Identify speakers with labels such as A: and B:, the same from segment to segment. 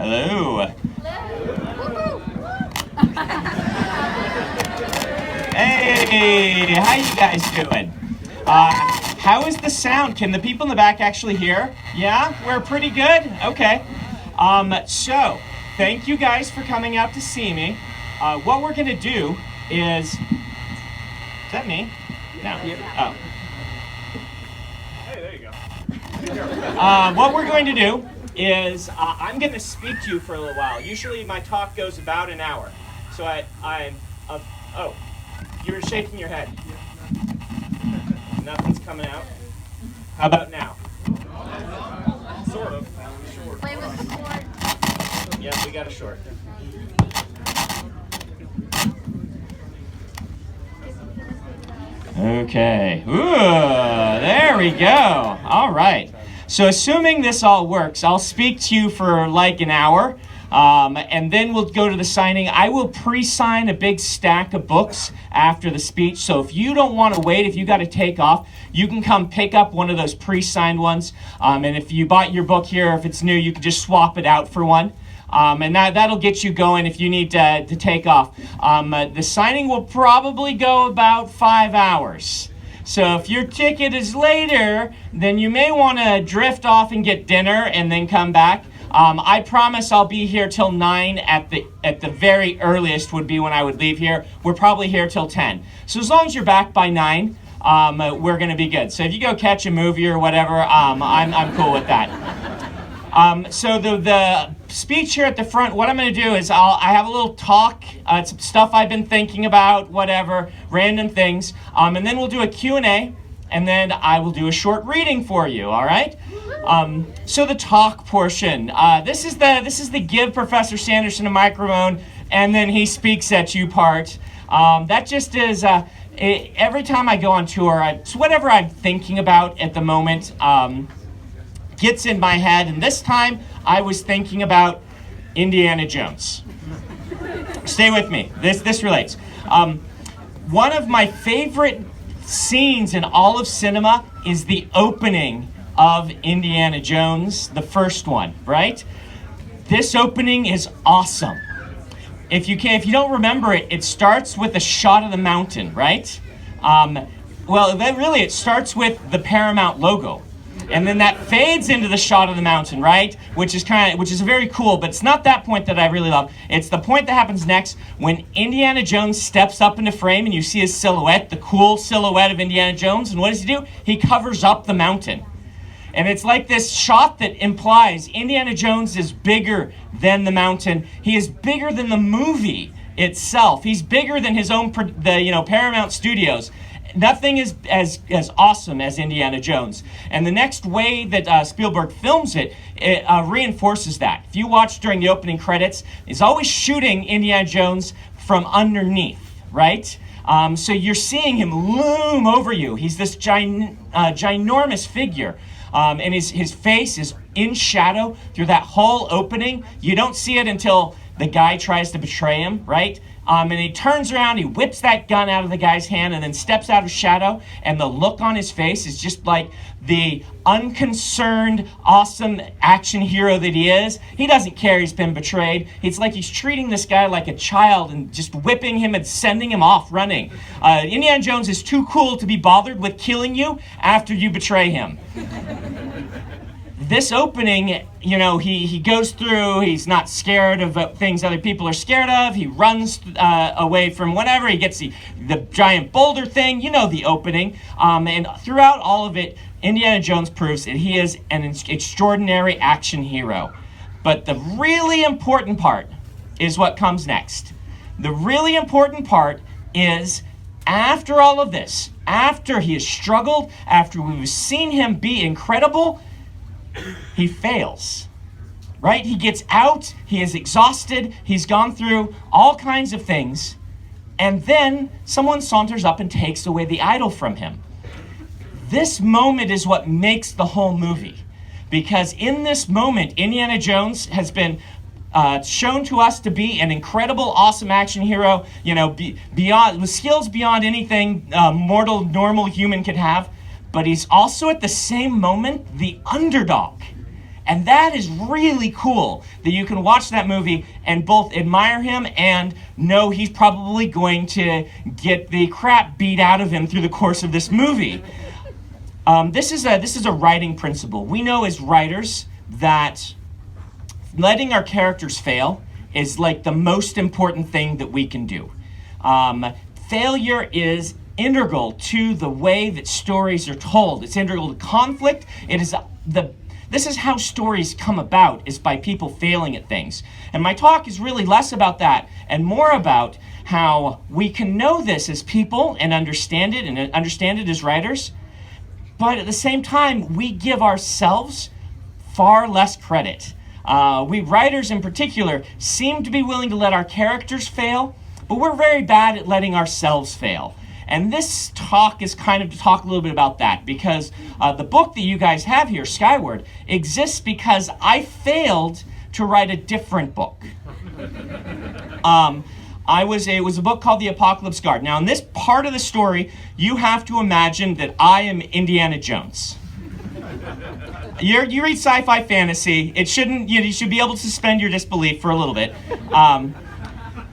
A: Hello. Hey, how you guys doing? How is the sound? Can the people in the back actually hear? Yeah, we're pretty good? Okay. So, thank you guys for coming out to see me. What we're going to do is that me? No. Oh. Hey, there you go. What we're going to do is I'm going to speak to you for a little while. Usually my talk goes about an hour. So oh, you were shaking your head. Nothing's coming out. How about now? Sort of.
B: Play with the cord.
A: Yeah, we got a short. Okay. Ooh, there we go. All right. So assuming this all works, I'll speak to you for like an hour, and then we'll go to the signing. I will pre-sign a big stack of books after the speech. So if you don't want to wait, if you got to take off, you can come pick up one of those pre-signed ones. And if you bought your book here, if it's new, you can just swap it out for one. And that'll get you going if you need to take off. The signing will probably go about 5 hours. So if your ticket is later, then you may want to drift off and get dinner and then come back. I promise I'll be here till 9 at the very earliest would be when I would leave here. We're probably here till 10. So as long as you're back by 9, we're going to be good. So if you go catch a movie or whatever, I'm cool with that. So the speech here at the front, what I'm going to do is I have a little talk, some stuff I've been thinking about, whatever, random things, and then we'll do a Q&A, and then I will do a short reading for you, all right? So the talk portion, this is the give Professor Sanderson a microphone, and then he speaks at you part. That just is, every time I go on tour, it's whatever I'm thinking about at the moment, gets in my head, and this time I was thinking about Indiana Jones. Stay with me. This relates. One of my favorite scenes in all of cinema is the opening of Indiana Jones, the first one, right? This opening is awesome. If you don't remember it, it starts with a shot of the mountain, right? It starts with the Paramount logo. And then that fades into the shot of the mountain, right? Which is very cool, but it's not that point that I really love. It's the point that happens next when Indiana Jones steps up into frame and you see his silhouette, the cool silhouette of Indiana Jones. And what does he do? He covers up the mountain. And it's like this shot that implies Indiana Jones is bigger than the mountain. He is bigger than the movie itself. He's bigger than his own, Paramount Studios. Nothing is as awesome as Indiana Jones. And the next way that Spielberg films it reinforces that. If you watch during the opening credits, he's always shooting Indiana Jones from underneath, right? So you're seeing him loom over you. He's this ginormous figure. And his face is in shadow through that whole opening. You don't see it until the guy tries to betray him, right? And he turns around, he whips that gun out of the guy's hand and then steps out of shadow, and the look on his face is just like the unconcerned, awesome action hero that he is. He doesn't care he's been betrayed. It's like he's treating this guy like a child and just whipping him and sending him off running. Indiana Jones is too cool to be bothered with killing you after you betray him. This opening, he goes through, he's not scared of things other people are scared of. He runs away from whatever. He gets the giant boulder thing, the opening. And throughout all of it, Indiana Jones proves that he is an extraordinary action hero. But the really important part is what comes next. The really important part is after all of this, after he has struggled, after we've seen him be incredible, he fails, right? He gets out, he is exhausted, he's gone through all kinds of things, and then someone saunters up and takes away the idol from him. This moment is what makes the whole movie, because in this moment, Indiana Jones has been shown to us to be an incredible, awesome action hero, beyond with skills beyond anything normal human could have. But he's also at the same moment the underdog. And that is really cool that you can watch that movie and both admire him and know he's probably going to get the crap beat out of him through the course of this movie. This is a writing principle. We know as writers that letting our characters fail is like the most important thing that we can do. Failure is integral to the way that stories are told. It's integral to conflict. This is how stories come about, is by people failing at things. And my talk is really less about that and more about how we can know this as people and understand it as writers. But at the same time, we give ourselves far less credit. We writers in particular seem to be willing to let our characters fail, but we're very bad at letting ourselves fail. And this talk is kind of to talk a little bit about that, because the book that you guys have here, Skyward, exists because I failed to write a different book. It was a book called The Apocalypse Guard. Now, in this part of the story, you have to imagine that I am Indiana Jones. You read sci-fi fantasy, you should be able to suspend your disbelief for a little bit.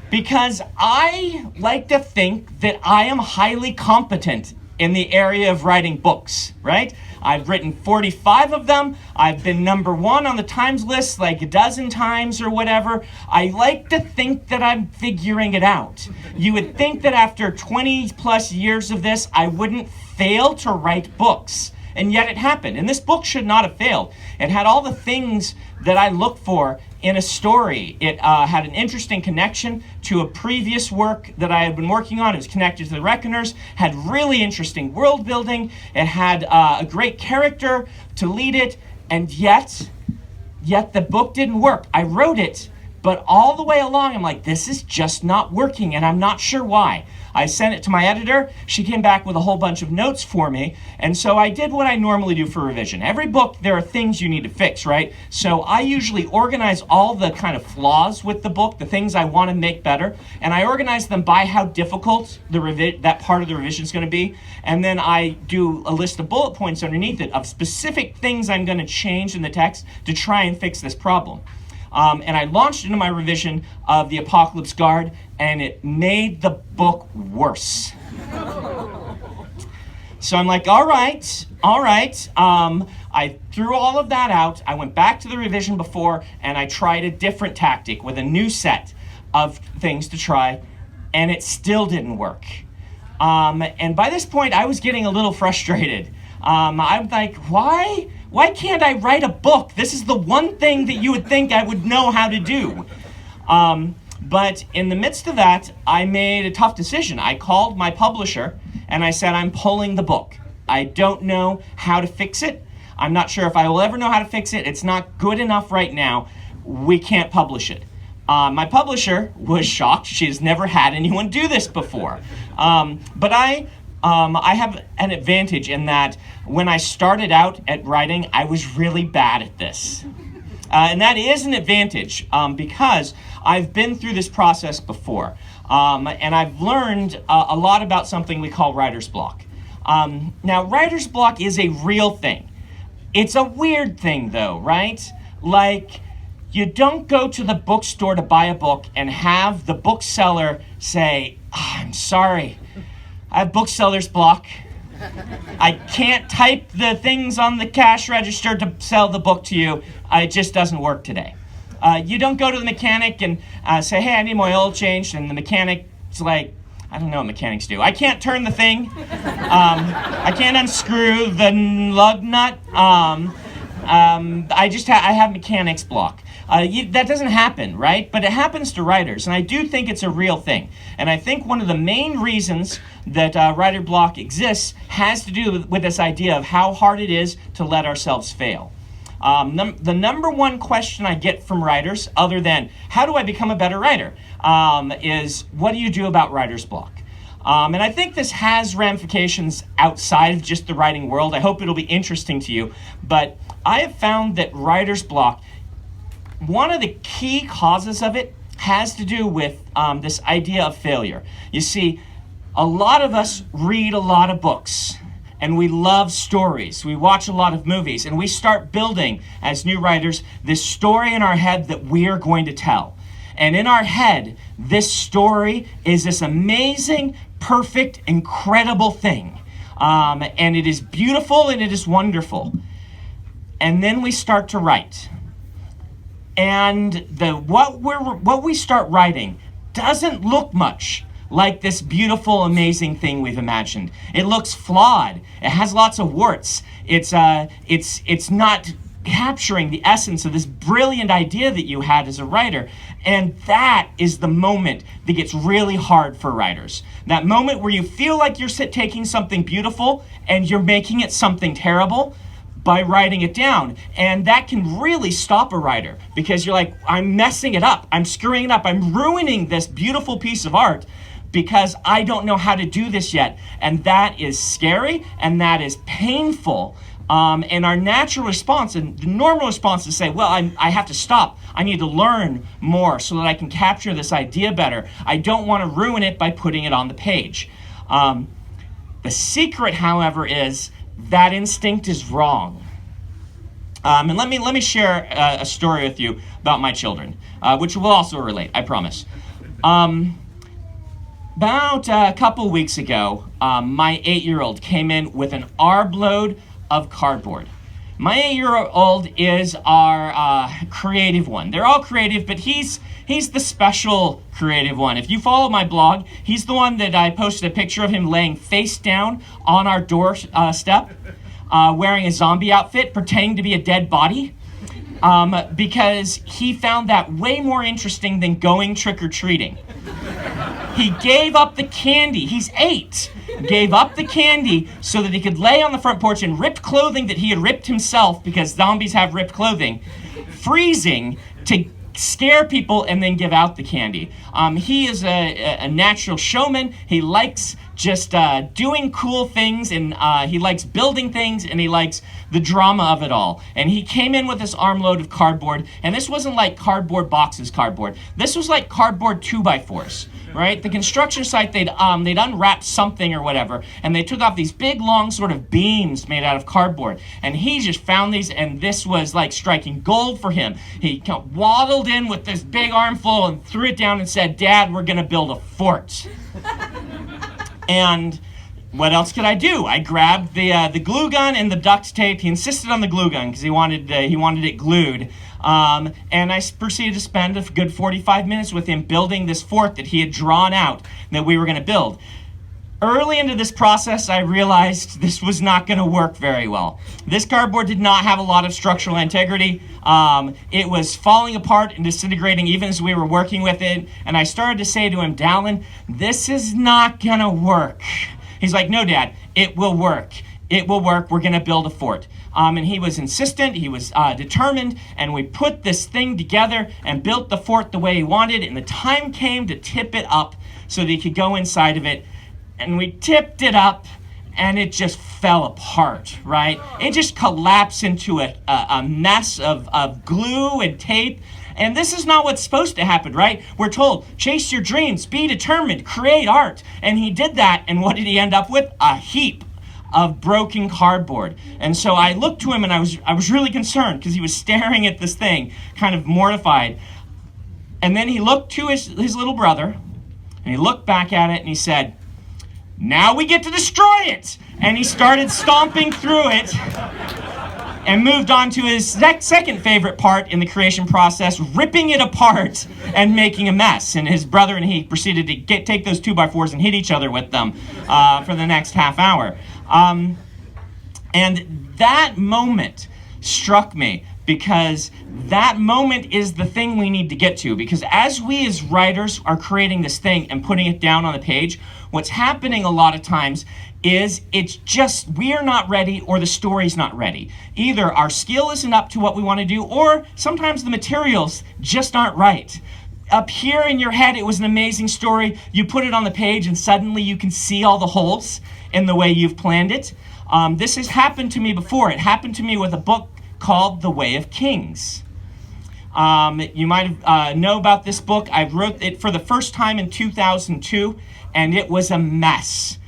A: Because I like to think that I am highly competent in the area of writing books, right? I've written 45 of them. I've been #1 on the Times list like a dozen times or whatever. I like to think that I'm figuring it out. You would think that after 20 plus years of this, I wouldn't fail to write books. And yet it happened. And this book should not have failed. It had all the things that I look for in a story. It had an interesting connection to a previous work that I had been working on. It was connected to the Reckoners, had really interesting world building. It had a great character to lead it, and yet the book didn't work. I wrote it, but all the way along, I'm like, this is just not working, and I'm not sure why. I sent it to my editor. She came back with a whole bunch of notes for me, and so I did what I normally do for revision. Every book, there are things you need to fix, right? So I usually organize all the kind of flaws with the book, the things I want to make better, and I organize them by how difficult that part of the revision is going to be, and then I do a list of bullet points underneath it of specific things I'm going to change in the text to try and fix this problem. And I launched into my revision of The Apocalypse Guard, and it made the book worse. So I'm like, all right. I threw all of that out. I went back to the revision before, and I tried a different tactic with a new set of things to try, and it still didn't work. And by this point, I was getting a little frustrated. I'm like, why can't I write a book? This is the one thing that you would think I would know how to do. But in the midst of that, I made a tough decision. I called my publisher and I said, I'm pulling the book. I don't know how to fix it. I'm not sure if I will ever know how to fix it. It's not good enough right now. We can't publish it. My publisher was shocked. She has never had anyone do this before. But I have an advantage in that when I started out at writing, I was really bad at this. And that is an advantage because I've been through this process before. And I've learned a lot about something we call writer's block. Now, writer's block is a real thing. It's a weird thing, though, right? Like, you don't go to the bookstore to buy a book and have the bookseller say, I'm sorry, I have bookseller's block. I can't type the things on the cash register to sell the book to you. It just doesn't work today. You don't go to the mechanic and say, hey, I need my oil changed, and the mechanic's like, I don't know what mechanics do. I can't turn the thing. I can't unscrew the lug nut. I have mechanic's block. That doesn't happen, right? But it happens to writers, and I do think it's a real thing. And I think one of the main reasons that writer block exists has to do with this idea of how hard it is to let ourselves fail. The number one question I get from writers, other than how do I become a better writer, is what do you do about writer's block? And I think this has ramifications outside of just the writing world. I hope it'll be interesting to you. But I have found that writer's block, one of the key causes of it has to do with this idea of failure. You see, a lot of us read a lot of books, and we love stories. We watch a lot of movies, and we start building, as new writers, this story in our head that we are going to tell. And in our head, this story is this amazing, perfect, incredible thing. And it is beautiful and it is wonderful. And then we start to write. And what we start writing doesn't look much like this beautiful, amazing thing we've imagined. It looks flawed. It has lots of warts. It's not capturing the essence of this brilliant idea that you had as a writer. And that is the moment that gets really hard for writers. That moment where you feel like you're taking something beautiful and you're making it something terrible by writing it down. And that can really stop a writer, because you're like, I'm messing it up. I'm screwing it up. I'm ruining this beautiful piece of art because I don't know how to do this yet. And that is scary and that is painful. And our natural response and the normal response is to say, well, I have to stop. I need to learn more so that I can capture this idea better. I don't want to ruin it by putting it on the page. The secret, however, is that instinct is wrong. And let me share a story with you about my children, which will also relate, I promise. About a couple weeks ago, my 8-year-old came in with an armload of cardboard. My 8-year-old is our creative one. They're all creative, but he's the special creative one. If you follow my blog, he's the one that I posted a picture of him laying face down on our doorstep, wearing a zombie outfit, pretending to be a dead body, because he found that way more interesting than going trick-or-treating. He gave up the candy. He's 8. Gave up the candy so that he could lay on the front porch in ripped clothing that he had ripped himself, because zombies have ripped clothing, freezing to scare people and then give out the candy. He is a natural showman. He likes just doing cool things, and he likes building things, and he likes the drama of it all. And he came in with this armload of cardboard, and this wasn't like cardboard boxes cardboard. This was like cardboard 2x4s. Right? The construction site, they'd unwrapped something or whatever, and they took off these big, long sort of beams made out of cardboard. And he just found these, and this was like striking gold for him. He waddled in with this big armful and threw it down and said, "Dad, we're going to build a fort." And what else could I do? I grabbed the glue gun and the duct tape. He insisted on the glue gun because he wanted it glued. And I proceeded to spend a good 45 minutes with him building this fort that he had drawn out that we were going to build. Early into this process, I realized this was not going to work very well. This cardboard did not have a lot of structural integrity. It was falling apart and disintegrating even as we were working with it. And I started to say to him, "Dallin, this is not going to work." He's like, "No, Dad, it will work. It will work. We're going to build a fort." And he was insistent, he was determined, and we put this thing together and built the fort the way he wanted, and the time came to tip it up so that he could go inside of it. And we tipped it up, and it just fell apart, right? It just collapsed into a mess of glue and tape. And this is not what's supposed to happen, right? We're told, chase your dreams, be determined, create art. And he did that, and what did he end up with? A heap of broken cardboard. And so I looked to him, and I was really concerned because he was staring at this thing, kind of mortified. And then he looked to his little brother, and he looked back at it, and he said, "Now we get to destroy it!" And he started stomping through it and moved on to his second favorite part in the creation process, ripping it apart and making a mess. And his brother and he proceeded to take those 2x4s and hit each other with them for the next half hour. And that moment struck me, because that moment is the thing we need to get to. Because as we as writers are creating this thing and putting it down on the page, what's happening a lot of times is it's just we're not ready, or the story's not ready. Either our skill isn't up to what we want to do, or sometimes the materials just aren't right. Up here in your head, it was an amazing story. You put it on the page and suddenly you can see all the holes in the way you've planned it. This has happened to me before. It happened to me with a book called The Way of Kings. You might know about this book. I wrote it for the first time in 2002, and it was a mess.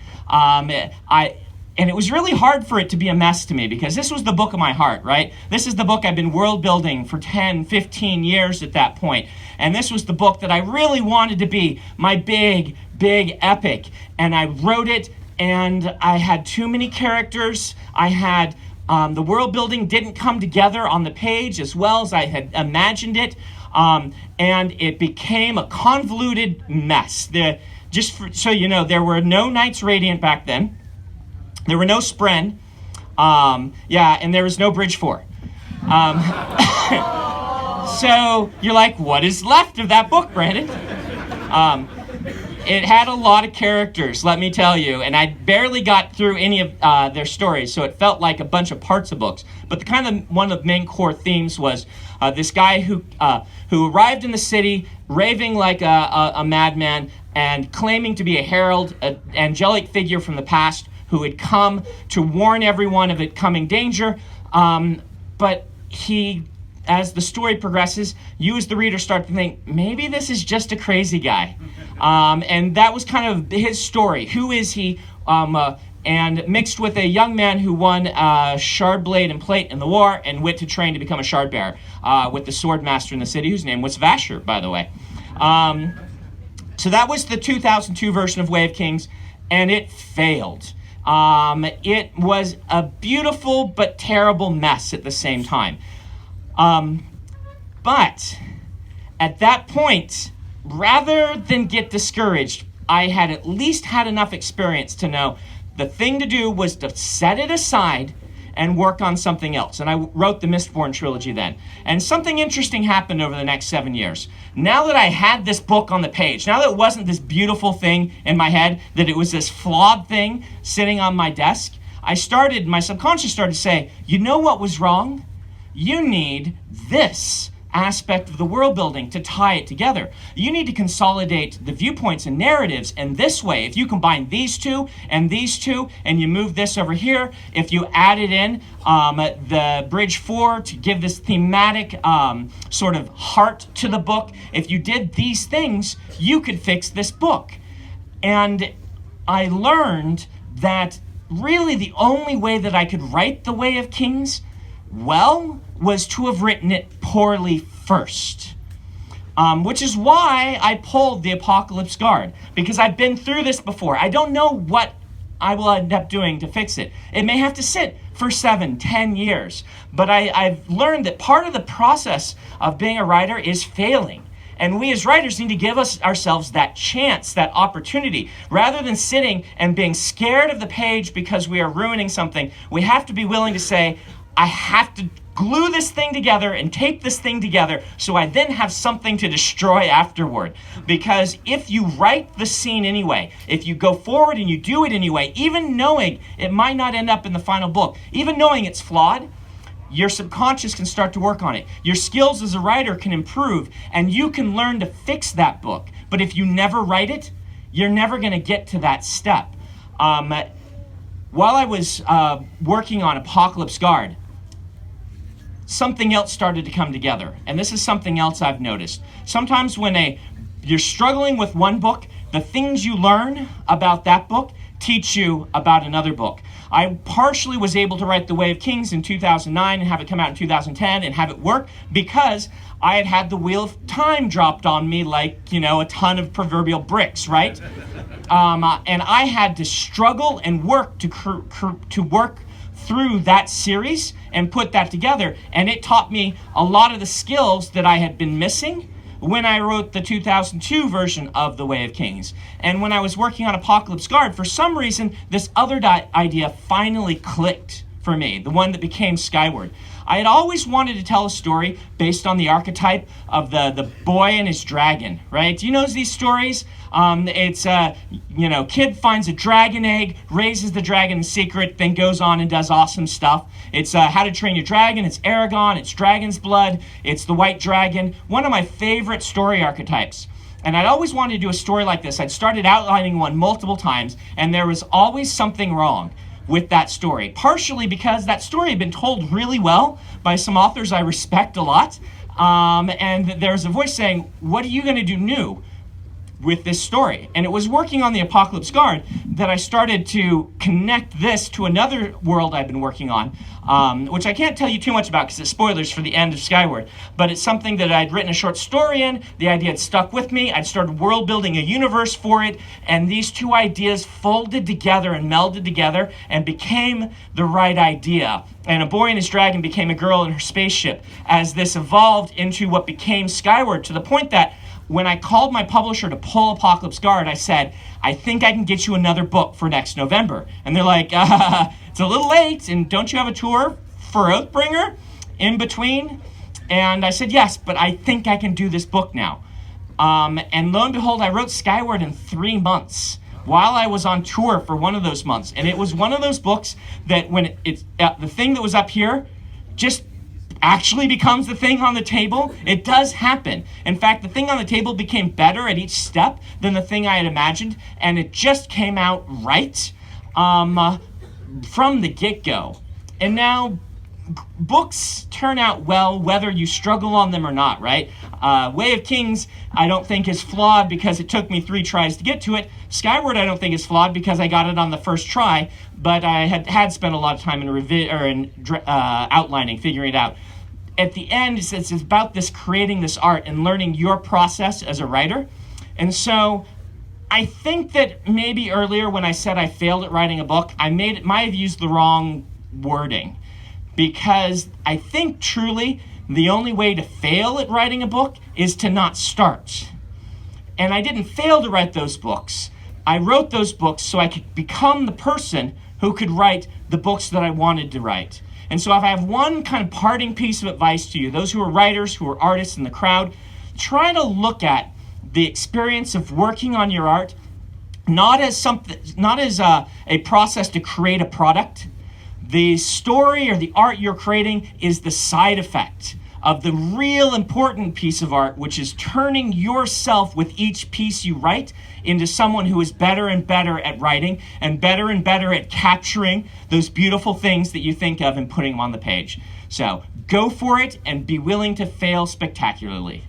A: And it was really hard for it to be a mess to me because this was the book of my heart, right? This is the book I've been world building for 10, 15 years at that point. And this was the book that I really wanted to be my big, big epic. And I wrote it, and I had too many characters. I had the world building didn't come together on the page as well as I had imagined it. And it became a convoluted mess. So you know, there were no Knights Radiant back then. There were no Spren. And there was no Bridge 4. So you're like, what is left of that book, Brandon? It had a lot of characters, let me tell you, and I barely got through any of their stories, so it felt like a bunch of parts of books. But one of the main core themes was this guy who arrived in the city, raving like a madman, and claiming to be a herald, an angelic figure from the past, who had come to warn everyone of it coming danger. But he, as the story progresses, you as the reader start to think, maybe this is just a crazy guy. And that was kind of his story. Who is he? And mixed with a young man who won shard blade and plate in the war and went to train to become a shard bearer with the sword master in the city, whose name was Vasher, by the way. So that was the 2002 version of Way of Kings, and it failed. It was a beautiful but terrible mess at the same time. But at that point, rather than get discouraged, I had at least had enough experience to know the thing to do was to set it aside and work on something else. And I wrote the Mistborn trilogy then. And something interesting happened over the next 7 years. Now that I had this book on the page, now that it wasn't this beautiful thing in my head, that it was this flawed thing sitting on my desk, my subconscious started to say, you know what was wrong? You need this aspect of the world building to tie it together. You need to consolidate the viewpoints and narratives, and this way, if you combine these two, and you move this over here, if you added in the Bridge 4 to give this thematic sort of heart to the book, if you did these things, you could fix this book. And I learned that really the only way that I could write The Way of Kings well was to have written it poorly first. Which is why I pulled the Apocalypse Guard, because I've been through this before. I don't know what I will end up doing to fix it. It may have to sit for 7, 10 years, but I've learned that part of the process of being a writer is failing. And we as writers need to give ourselves that chance, that opportunity. Rather than sitting and being scared of the page because we are ruining something, we have to be willing to say, I have to glue this thing together and tape this thing together so I then have something to destroy afterward. Because if you write the scene anyway, if you go forward and you do it anyway, even knowing it might not end up in the final book, even knowing it's flawed, your subconscious can start to work on it. Your skills as a writer can improve, and you can learn to fix that book. But if you never write it, you're never going to get to that step. While I was working on Apocalypse Guard, something else started to come together. And this is something else I've noticed. Sometimes when you're struggling with one book, the things you learn about that book teach you about another book. I partially was able to write The Way of Kings in 2009 and have it come out in 2010 and have it work because I had the Wheel of Time dropped on me like, a ton of proverbial bricks, right? And I had to struggle and work to work through that series and put that together, and it taught me a lot of the skills that I had been missing when I wrote the 2002 version of The Way of Kings. And when I was working on Apocalypse Guard, for some reason, this other idea finally clicked for me, the one that became Skyward. I had always wanted to tell a story based on the archetype of the boy and his dragon, right? Do you know these stories? It's kid finds a dragon egg, raises the dragon in secret, then goes on and does awesome stuff. It's How to Train Your Dragon, it's Aragon, it's Dragon's Blood, it's the White Dragon, one of my favorite story archetypes. And I'd always wanted to do a story like this. I'd started outlining one multiple times, and there was always something wrong with that story, partially because that story had been told really well by some authors I respect a lot, and there's a voice saying, what are you going to do new? with this story. And it was working on the Apocalypse Guard that I started to connect this to another world I've been working on, which I can't tell you too much about because it's spoilers for the end of Skyward. But it's something that I'd written a short story in. The idea had stuck with me. I'd started world building a universe for it. And these two ideas folded together and melded together and became the right idea. And a boy and his dragon became a girl in her spaceship as this evolved into what became Skyward, to the point that when I called my publisher to pull Apocalypse Guard, I said, I think I can get you another book for next November. And they're like, it's a little late, and don't you have a tour for Oathbringer in between? And I said, yes, but I think I can do this book now. And lo and behold, I wrote Skyward in 3 months while I was on tour for one of those months. And it was one of those books that when it's the thing that was up here just actually becomes the thing on the table. It does happen. In fact, the thing on the table became better at each step than the thing I had imagined, and it just came out right from the get-go. And now books turn out well whether you struggle on them or not, right? Way of Kings I don't think is flawed because it took me 3 tries to get to it. Skyward I don't think is flawed because I got it on the first try, but I had spent a lot of time in outlining, figuring it out. At the end, it's about this creating this art and learning your process as a writer. And so I think that maybe earlier when I said I failed at writing a book, might have used the wrong wording, because I think truly the only way to fail at writing a book is to not start. And I didn't fail to write those books. I wrote those books so I could become the person who could write the books that I wanted to write. And so if I have one kind of parting piece of advice to you, those who are writers, who are artists in the crowd, try to look at the experience of working on your art not as a process to create a product. The story or the art you're creating is the side effect of the real important piece of art, which is turning yourself with each piece you write into someone who is better and better at writing and better at capturing those beautiful things that you think of and putting them on the page. So go for it and be willing to fail spectacularly.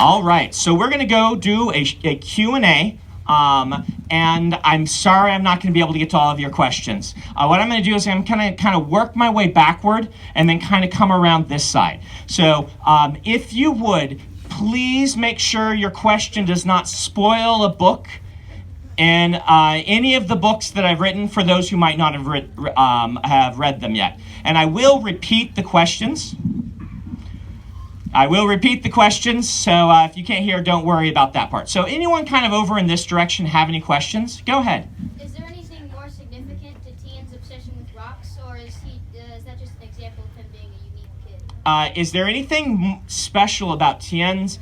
A: All right, so we're going to go do a Q&A. And I'm sorry I'm not going to be able to get to all of your questions. What I'm going to do is I'm going to kind of work my way backward and then kind of come around this side. So if you would, please make sure your question does not spoil a book and any of the books that I've written for those who might not have read them yet. And I will repeat the questions. So if you can't hear, don't worry about that part. So anyone kind of over in this direction have any questions? Go ahead.
B: Is there anything more significant to Tien's obsession with rocks, or is that just an example of him being a unique kid?
A: Is there anything special about Tien's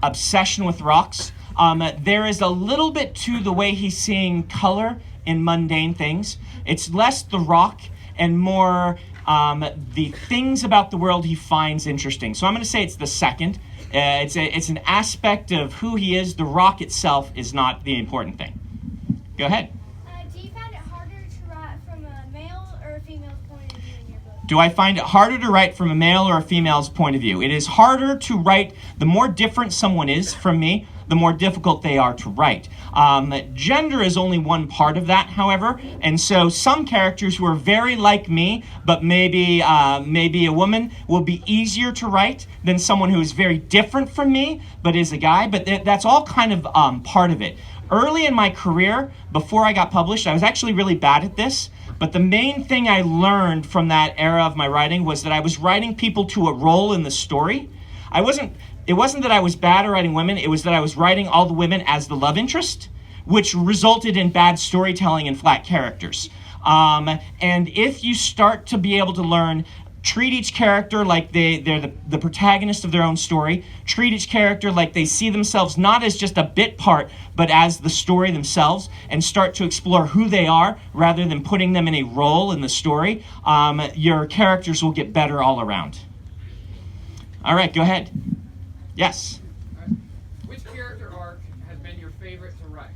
A: obsession with rocks? There is a little bit to the way he's seeing color in mundane things. It's less the rock and more the things about the world he finds interesting. So I'm going to say it's the second. It's an aspect of who he is. The rock itself is not the important thing. Go ahead.
B: Do you find it harder to write from a male or a female's point of view in your book?
A: Do I find it harder to write from a male or a female's point of view? It is harder to write. The more different someone is from me, the more difficult they are to write. Gender is only one part of that, however, and so some characters who are very like me, but maybe a woman, will be easier to write than someone who is very different from me, but is a guy, but that's all kind of part of it. Early in my career, before I got published, I was actually really bad at this, but the main thing I learned from that era of my writing was that I was writing people to a role in the story. It wasn't that I was bad at writing women, it was that I was writing all the women as the love interest, which resulted in bad storytelling and flat characters. And if you start to be able to learn, treat each character like they're the protagonist of their own story, treat each character like they see themselves not as just a bit part, but as the story themselves, and start to explore who they are rather than putting them in a role in the story, your characters will get better all around. All right, go ahead. Yes?
C: Which character arc has been your favorite to write?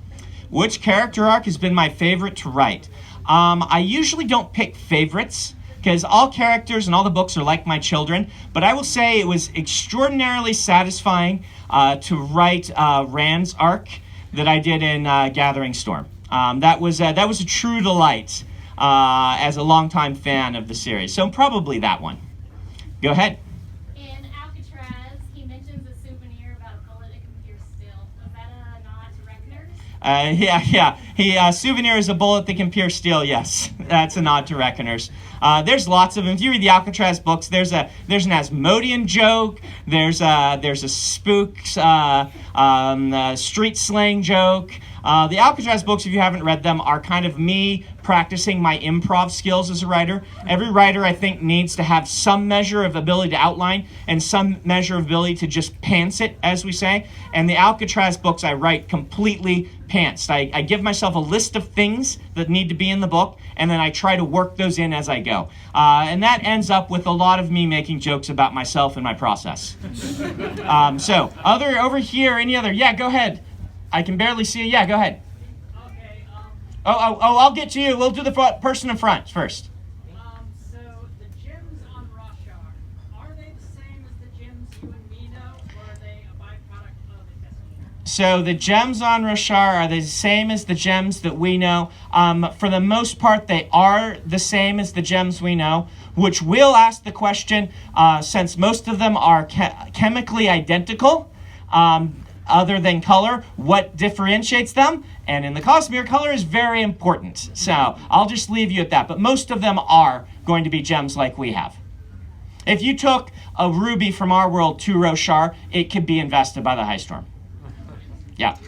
A: Which character arc has been my favorite to write? I usually don't pick favorites, because all characters and all the books are like my children, but I will say it was extraordinarily satisfying to write Rand's arc that I did in Gathering Storm. That was a true delight as a longtime fan of the series. So probably that one. Go ahead.
C: In Alcatraz, he mentions a souvenir about a bullet that can pierce steel. Was that a nod to Reckoners?
A: Yeah. Souvenir is a bullet that can pierce steel. Yes, that's a nod to Reckoners. There's lots of them. If you read the Alcatraz books, there's an Asmodean joke. There's a spook street slang joke. The Alcatraz books, if you haven't read them, are kind of me practicing my improv skills as a writer. Every writer, I think, needs to have some measure of ability to outline and some measure of ability to just pants it, as we say. And the Alcatraz books, I write completely pantsed. I give myself a list of things that need to be in the book, and then I try to work those in as I go. And that ends up with a lot of me making jokes about myself and my process. So, over here, any other? Yeah, go ahead. I can barely see you. Yeah, go ahead.
C: Okay.
A: I'll get to you. We'll do the person in front first.
C: So the gems on Roshar, are they the same as the gems you and me know, or are they a byproduct of the testing?
A: So the gems on Roshar, are they the same as the gems that we know? For the most part, they are the same as the gems we know, which will ask the question, since most of them are chemically identical, other than color, what differentiates them? And in the Cosmere, color is very important. So I'll just leave you at that. But most of them are going to be gems like we have. If you took a ruby from our world to Roshar, it could be invested by the High Storm. Yeah.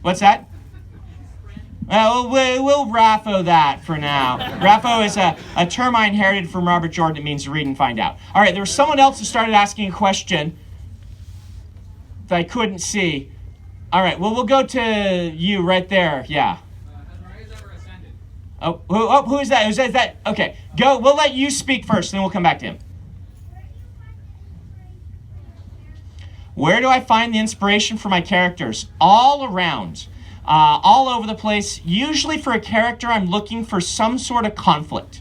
A: What's that? Well, we'll Raffo that for now. Raffo is a term I inherited from Robert Jordan. It means read and find out. All right, there was someone else who started asking a question that I couldn't see. All right, well, we'll go to you right there. Yeah.
D: Has Maria's ever ascended?
A: Who is that? Is that? Okay, go. We'll let you speak first, and then we'll come back to him. Where do I find the inspiration for my characters? All around. All over the place. Usually for a character, I'm looking for some sort of conflict.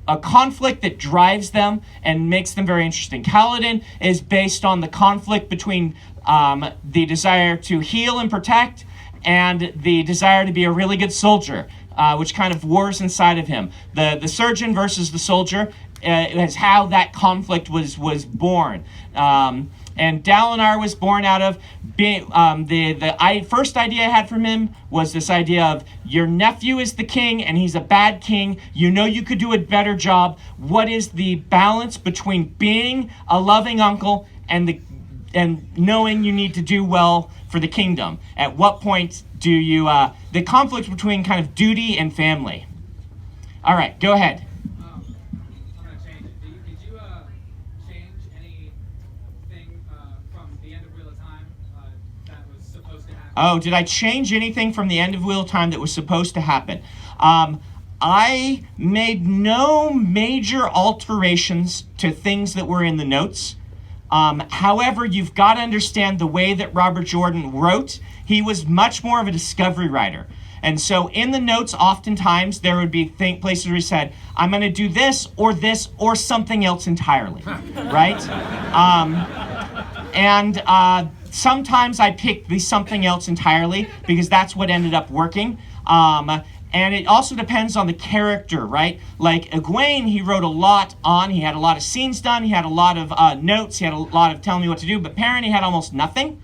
A: A conflict that drives them and makes them very interesting. Kaladin is based on the conflict between the desire to heal and protect and the desire to be a really good soldier, which kind of wars inside of him. The surgeon versus the soldier is how that conflict was born. And Dalinar was born out of being the first idea I had from him was this idea of your nephew is the king and he's a bad king. You know you could do a better job. What is the balance between being a loving uncle and knowing you need to do well for the kingdom? At what point do you the conflict between kind of duty and family? All right, go ahead.
D: I'm gonna change it. Did you change anything from the end of Wheel of Time that was supposed to happen?
A: Oh, did I change anything from the end of Wheel of Time that was supposed to happen? I made no major alterations to things that were in the notes. However, you've got to understand the way that Robert Jordan wrote. He was much more of a discovery writer. And so in the notes, oftentimes, there would be places where he said, I'm going to do this, or something else entirely, right? Sometimes I picked the something else entirely because that's what ended up working. And it also depends on the character, right? Like Egwene, he wrote a lot on. He had a lot of scenes done. He had a lot of notes. He had a lot of telling me what to do. But Perrin, he had almost nothing.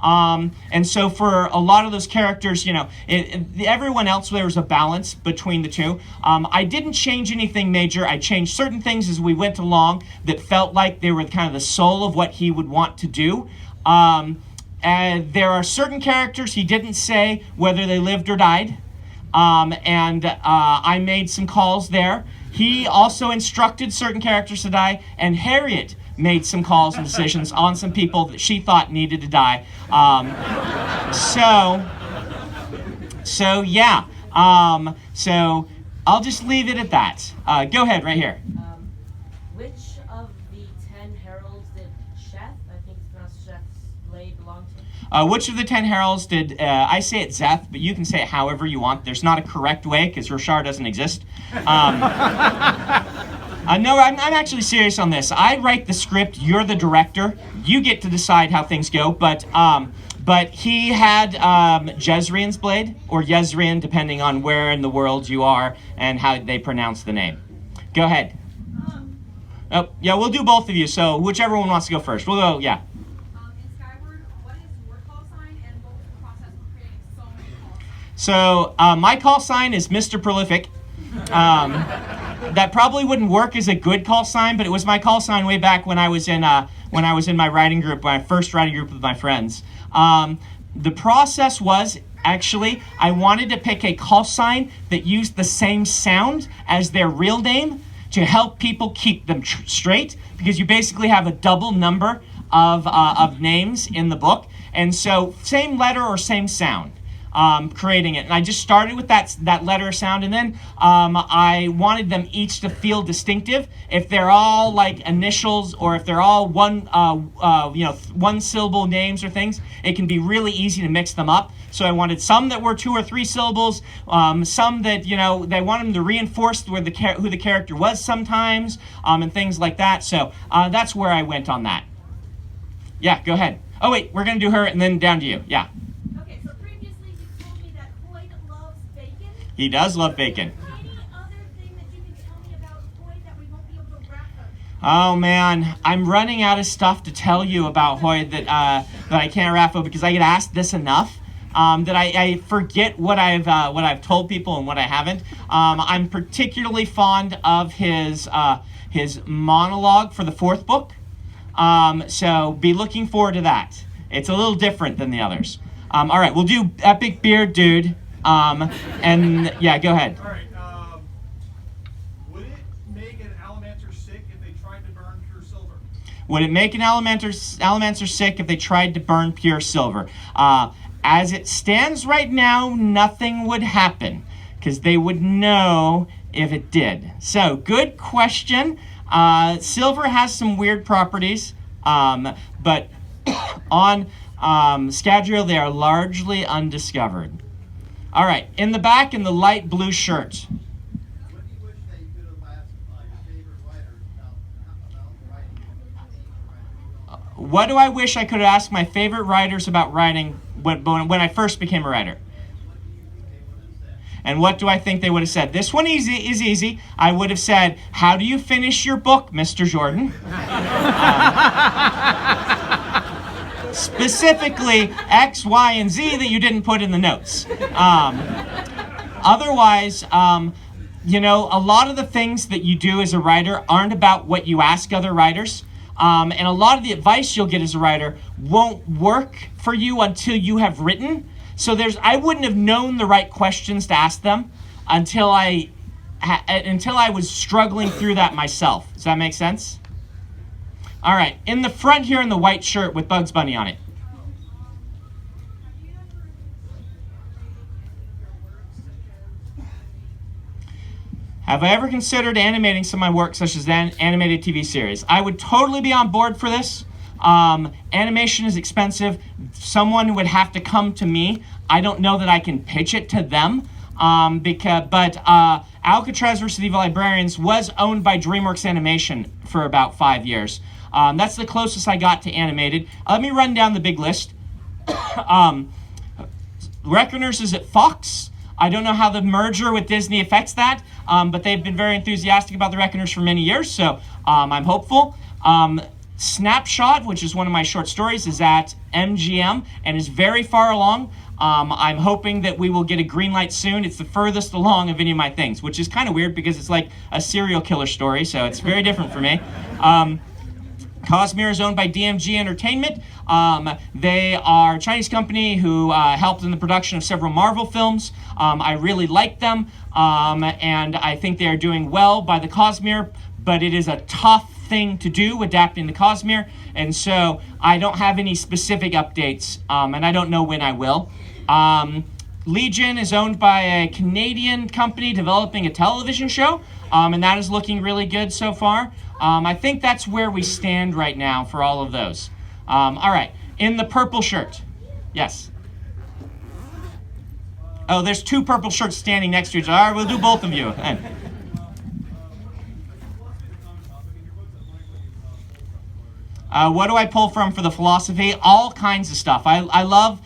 A: And so for a lot of those characters, everyone else, there was a balance between the two. I didn't change anything major. I changed certain things as we went along that felt like they were kind of the soul of what he would want to do. And there are certain characters he didn't say whether they lived or died. I made some calls there. He also instructed certain characters to die, and Harriet made some calls and decisions on some people that she thought needed to die. So I'll just leave it at that. Go ahead, right here.
E: Which of the 10 heralds did Sheth, I think it's pronounced Sheth's blade, belong
A: Which of the 10 heralds did, I say it Zeth, but you can say it however you want. There's not a correct way, because Roshar doesn't exist. No, I'm actually serious on this. I write the script, you're the director. You get to decide how things go, but he had Jezrian's blade, or Jezrian, depending on where in the world you are and how they pronounce the name. Go ahead. Oh, yeah, we'll do both of you, so whichever one wants to go first. We'll go, yeah.
E: In Skyward, what is your call sign, and what was the process for creating so many call signs?
A: So, my call sign is Mr. Prolific. That probably wouldn't work as a good call sign, but it was my call sign way back when I was in my writing group, my first writing group with my friends. The process was, actually, I wanted to pick a call sign that used the same sound as their real name to help people keep them straight, because you basically have a double number of names in the book, and so same letter or same sound. Creating it, and I just started with that letter sound, and then I wanted them each to feel distinctive. If they're all like initials, or if they're all one syllable names or things, it can be really easy to mix them up. So I wanted some that were 2 or 3 syllables, some that they wanted them to reinforce who the character was sometimes, and things like that. So that's where I went on that. Yeah, go ahead. Oh wait, we're gonna do her and then down to you. Yeah. He does love bacon.
E: Any other thing that you can tell me about Hoyd that we won't be able to wrap up?
A: Oh man, I'm running out of stuff to tell you about Hoyd that I can't wrap up, because I get asked this enough that I forget what I've told people and what I haven't. I'm particularly fond of his monologue for the 4th book, so be looking forward to that. It's a little different than the others. All right, we'll do Epic Beard Dude. And yeah, go ahead.
F: All right. Would it make an Allomancer sick if they tried to burn pure silver?
A: Would it make an Allomancer sick if they tried to burn pure silver? As it stands right now, nothing would happen, because they would know if it did. So, good question. Silver has some weird properties, but on Scadrial, they are largely undiscovered. All right, in the back, in the light blue shirt.
G: What do you wish that you could have asked your favorite writers about writing?
A: What do I wish I could have asked my favorite writers about writing when I first became a writer? And what do I think they would have said? This one is easy. I would have said, how do you finish your book, Mr. Jordan? Specifically X, Y, and Z that you didn't put in the notes. Otherwise, a lot of the things that you do as a writer aren't about what you ask other writers. And a lot of the advice you'll get as a writer won't work for you until you have written. So I wouldn't have known the right questions to ask them until I was struggling through that myself. Does that make sense? All right, in the front here in the white shirt with Bugs Bunny on it. Have I ever considered animating some of my work, such as an animated TV series? I would totally be on board for this. Animation is expensive. Someone would have to come to me. I don't know that I can pitch it to them. But Alcatraz vs. the Evil Librarians was owned by DreamWorks Animation for about 5 years. That's the closest I got to animated. Let me run down the big list. Reckoners is at Fox. I don't know how the merger with Disney affects that, but they've been very enthusiastic about the Reckoners for many years, so I'm hopeful. Snapshot, which is one of my short stories, is at MGM and is very far along. I'm hoping that we will get a green light soon. It's the furthest along of any of my things, which is kind of weird because it's like a serial killer story, so it's very different for me. Cosmere is owned by DMG Entertainment. They are a Chinese company who helped in the production of several Marvel films. I really like them, and I think they are doing well by the Cosmere, but it is a tough thing to do, adapting the Cosmere, and so I don't have any specific updates, and I don't know when I will. Legion is owned by a Canadian company developing a television show, and that is looking really good so far. I think that's where we stand right now for all of those. All right, in the purple shirt. Yes. Oh, there's 2 purple shirts standing next to each other. All right, we'll do both of you. What do I pull from for the philosophy? All kinds of stuff. I love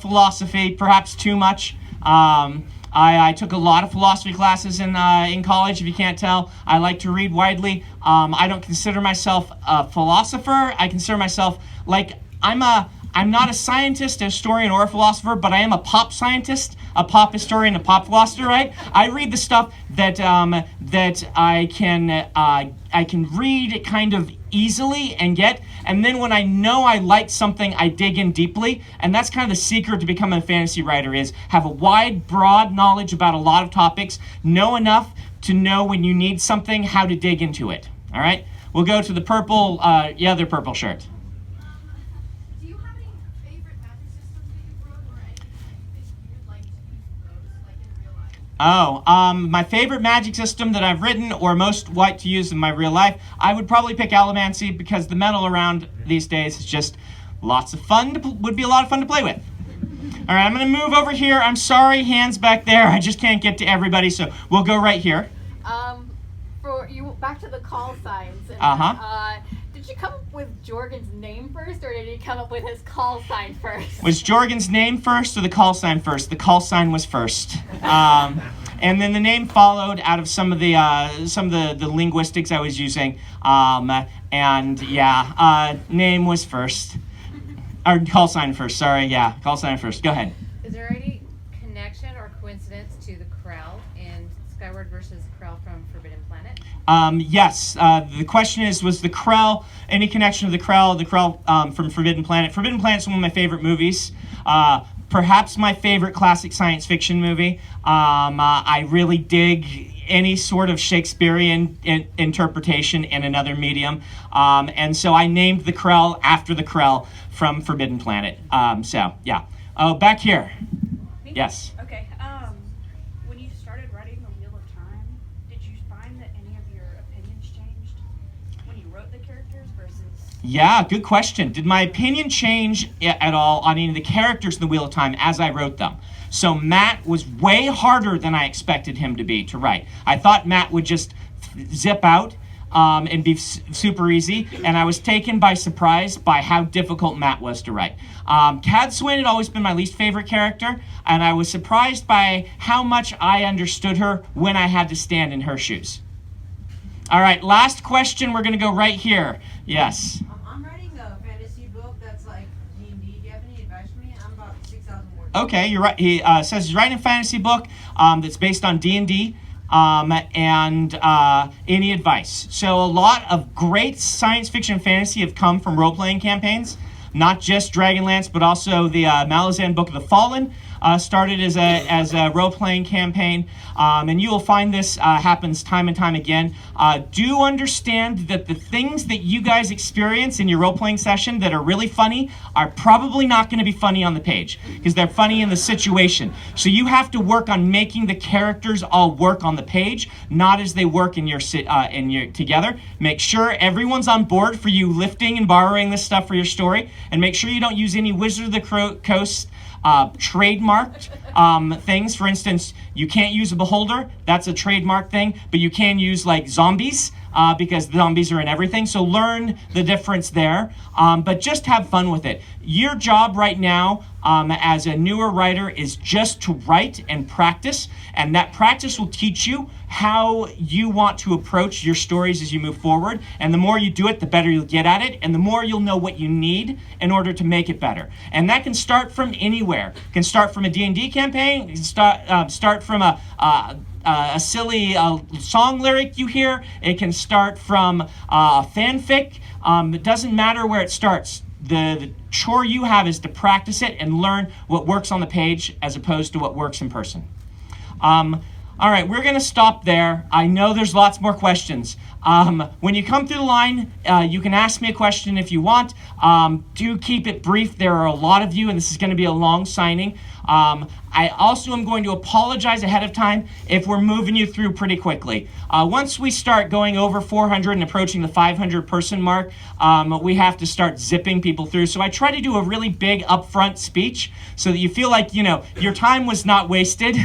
A: philosophy, perhaps too much. I took a lot of philosophy classes in college, if you can't tell. I like to read widely. I don't consider myself a philosopher. I consider myself like I'm not a scientist, a historian, or a philosopher, but I am a pop scientist, a pop historian, a pop philosopher, right? I read the stuff that I can read kind of easily and get, and then when I know I like something, I dig in deeply, and that's kind of the secret to becoming a fantasy writer is have a wide, broad knowledge about a lot of topics, know enough to know when you need something, how to dig into it, all right? We'll go to the purple, other purple shirt.
E: Do you have any favorite magic systems that you wrote or anything that you think you would like to use those, like in real life?
A: My favorite magic system that I've written or most like to use in my real life, I would probably pick Allomancy because the metal around these days is just lots of fun, would be a lot of fun to play with. All right, I'm going to move over here. I'm sorry, hands back there. I just can't get to everybody, so we'll go right here.
H: For you, back to the call signs. Did you come up with Jorgen's name first, or did he come up with his call sign first?
A: Was Jorgen's name first or the call sign first? The call sign was first. And then the name followed out of some of the linguistics I was using. Name was first. Or call sign first, sorry, yeah. Call sign first. Go ahead.
I: Is there any connection or coincidence to the Krell in Skyward versus Krell from Forbidden Planet?
A: Yes. The question is, was the Krell, any connection to the Krell from Forbidden Planet? Forbidden Planet is one of my favorite movies. Perhaps my favorite classic science fiction movie. I really dig any sort of Shakespearean interpretation in another medium. And so I named the Krell after the Krell from Forbidden Planet. Oh, back here.
J: Me?
A: Yes.
J: Okay. When you started writing The Wheel of Time, did you find that any of your opinions changed when you wrote the characters versus...
A: Yeah, good question. Did my opinion change at all on any of the characters in The Wheel of Time as I wrote them? So Matt was way harder than I expected him to be to write. I thought Matt would just zip out and be super easy, and I was taken by surprise by how difficult Matt was to write. Cadsuane had always been my least favorite character, and I was surprised by how much I understood her when I had to stand in her shoes. All right, last question. We're going to go right here. Yes.
K: I'm writing a fantasy book that's like D&D. Do you have any advice for me? I'm about 6,000 words.
A: Okay, you're right. He says he's writing a fantasy book that's based on D&D. Any advice? So a lot of great science fiction and fantasy have come from role-playing campaigns, not just Dragonlance, but also the Malazan Book of the Fallen started as a role-playing campaign, and you will find this happens time and time again. Do understand that the things that you guys experience in your role-playing session that are really funny are probably not going to be funny on the page because they're funny in the situation. So you have to work on making the characters all work on the page, not as they work in your together. Make sure everyone's on board for you lifting and borrowing this stuff for your story, and make sure you don't use any Wizard of the Coast trademarked things. For instance, you can't use a beholder. That's a trademark thing, but you can use like zombies because zombies are in everything. So learn the difference there, but just have fun with it. Your job right now as a newer writer is just to write and practice, and that practice will teach you how you want to approach your stories as you move forward. And the more you do it, the better you'll get at it, and the more you'll know what you need in order to make it better. And that can start from anywhere. It can start from a D&D campaign. It can start from a silly song lyric you hear. It can start from fanfic. It doesn't matter where it starts. The chore you have is to practice it and learn what works on the page as opposed to what works in person. All right, we're going to stop there. I know there's lots more questions. When you come through the line, you can ask me a question if you want. Do keep it brief. There are a lot of you, and this is going to be a long signing. I also am going to apologize ahead of time if we're moving you through pretty quickly. Once we start going over 400 and approaching the 500 person mark, we have to start zipping people through. So I try to do a really big upfront speech so that you feel like, your time was not wasted.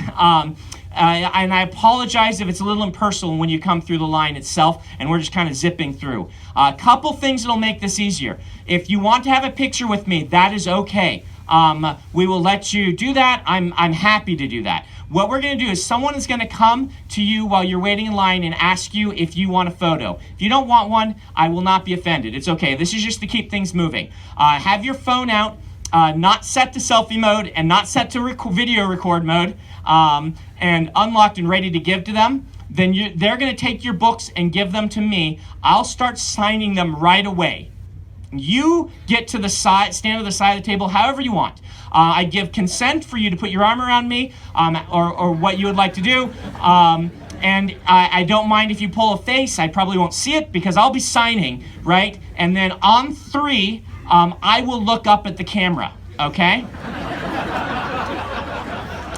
A: And I apologize if it's a little impersonal when you come through the line itself and we're just kind of zipping through. A couple things that'll make this easier. If you want to have a picture with me, that is okay. We will let you do that. I'm happy to do that. What we're going to do is someone is going to come to you while you're waiting in line and ask you if you want a photo. If you don't want one, I will not be offended. It's okay. This is just to keep things moving. Have your phone out, not set to selfie mode and not set to video record mode, and unlocked and ready to give to them. Then they're going to take your books and give them to me. I'll start signing them right away. You get to the side, stand to the side of the table however you want. I give consent for you to put your arm around me, or what you would like to do. And I don't mind if you pull a face. I probably won't see it because I'll be signing, right? And then on 3, I will look up at the camera, okay?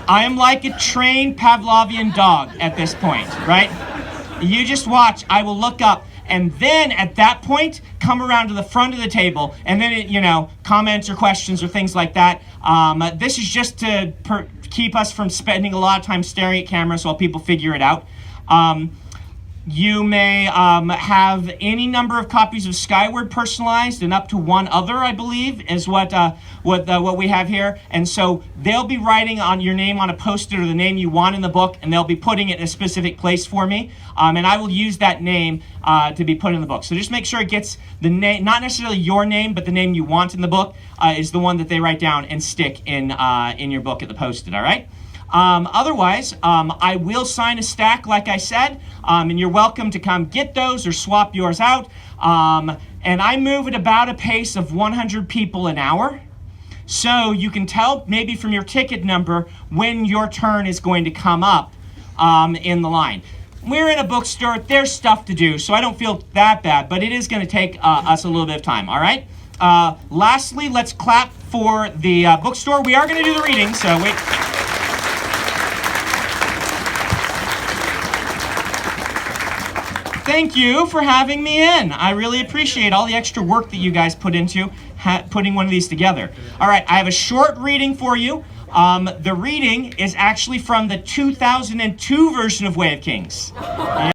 A: I am like a trained Pavlovian dog at this point, right? You just watch. I will look up. And then at that point, come around to the front of the table. And then, comments or questions or things like that. This is just to keep us from spending a lot of time staring at cameras while people figure it out. You may have any number of copies of Skyward personalized, and up to one other, I believe, is what we have here. And so they'll be writing on your name on a Post-it or the name you want in the book, and they'll be putting it in a specific place for me. And I will use that name to be put in the book. So just make sure it gets the name, not necessarily your name, but the name you want in the book is the one that they write down and stick in your book at the Post-it, all right? Otherwise, I will sign a stack, like I said, and you're welcome to come get those or swap yours out. And I move at about a pace of 100 people an hour. So you can tell maybe from your ticket number when your turn is going to come up in the line. We're in a bookstore. There's stuff to do, so I don't feel that bad, but it is going to take us a little bit of time, all right? Lastly, let's clap for the bookstore. We are going to do the reading, so wait. Thank you for having me in. I really appreciate all the extra work that you guys put into putting one of these together. All right, I have a short reading for you. The reading is actually from the 2002 version of Way of Kings.